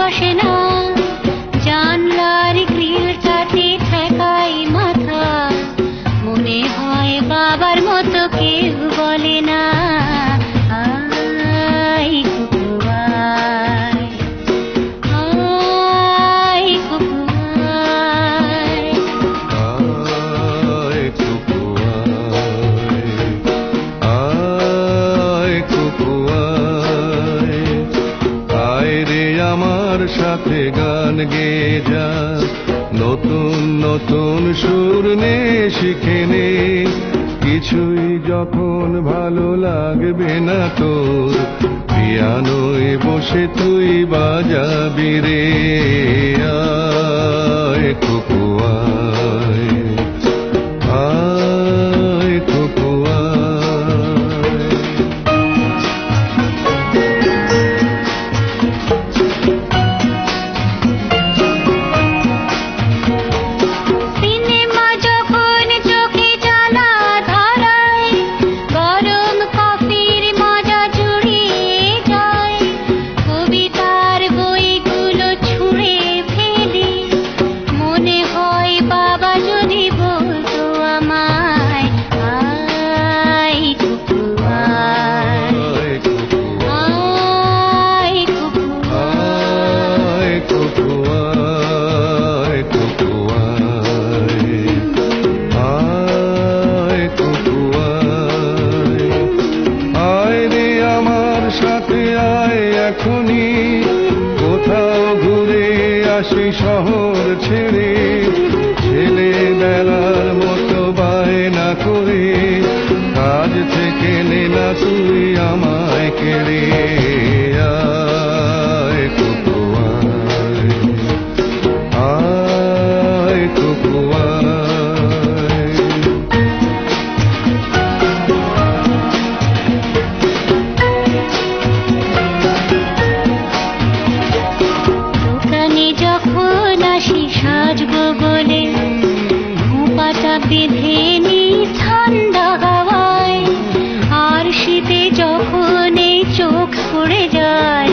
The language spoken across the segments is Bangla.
বসে না, জানলার গ্রিলটাতে ঠেকাই মাথা, মনে হয় বাবার মতো কেউ বলে না, আয় কুকু আয়, আয় কুকু আয়। আয় কুকু আয়, আয় কুকু আয়, আয় রে আমার সাথে গান গেয়ে যা, নতুন নতুন সুর নে শিখে নে, কিছুই যখন ভালো লাগবে না তোর, পিয়ানোয় বসে তুই বাজাবি রে, আয় কুকু আয়, আয় কুকু আয়। সিনেমা যখন চোখে জ্বালা ধরায়, গরম কফির মজা জুড়িয়ে যায়, কবিতার বইগুলো ছুঁড়ে ফেলি, মনে হয় বাবা যদি বলতো আমায়, আয় কুকু আয়, আয় কুকু আয় কুকু আয়, কুকু আয়, কুকু আয়, আয় কুকু আয়, আয় রে আমার সাথে আয় এখনি, কোথাও ঘুরে আসি শহর ছেড়ে, ছেলেবেলার মতো বায়না করে, কাজ থেকে নে না তুই আমায় কেড়ে, আয় কুকু আয়, আয় কুকু আয়। দোকানে যখন আসি সাজবো বলে, খোঁপাটা বেঁধে নি ঠান্ডা হাওয়ায়, আর শীতে যখন এই চোখ পড়ে যায়,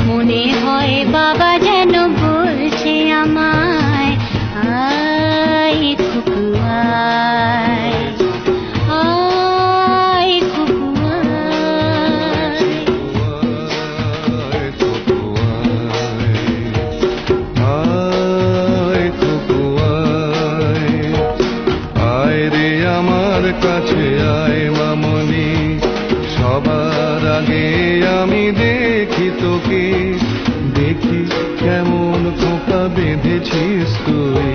মনে হয় বাবা যেন বলছে আমায়, আয় কুকু আয়, আয় কুকু আয়। আয় কুকু আয়, আয় কুকু আয়, আয় রে আমার কাছে আয় মামনি, সবার আগে আমি দেখি তোকে, দেখি কেমন খোঁপা বেঁধেছিস তুই,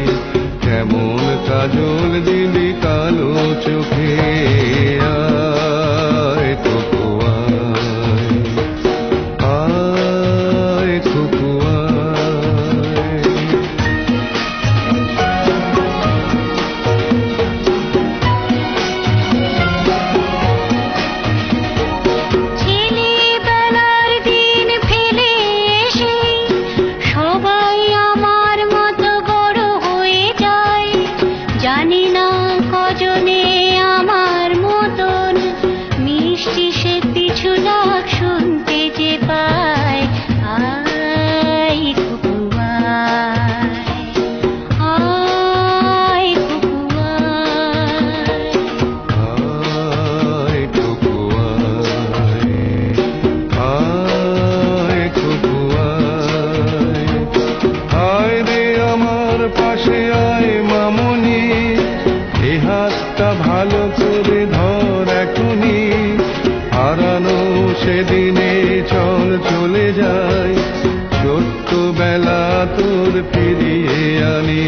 কেমন কাজল দিলি কালো চোখে, আয় কুকু আয়, আয় কুকু আয়। ছেলেবেলার দিন ফেলে এসে সবাই আমার মতো বড় হয়ে যায়, জানি না কজনে আমার মতন মিষ্টি সে পিছু ডাক শুনতে যে পায়, আয় কুকু আয়, আয় কুকু আয়। আয় কুকু আয়, আয় কুকু আয়, আয় রে আমার পাশে আয় মামনি, এ হাতটা ভালো করে ধর এখনি, হারানো সেদিনে চল চলে যায়, ছোট্ট বেলা তোর ফিরিয়ে আনি।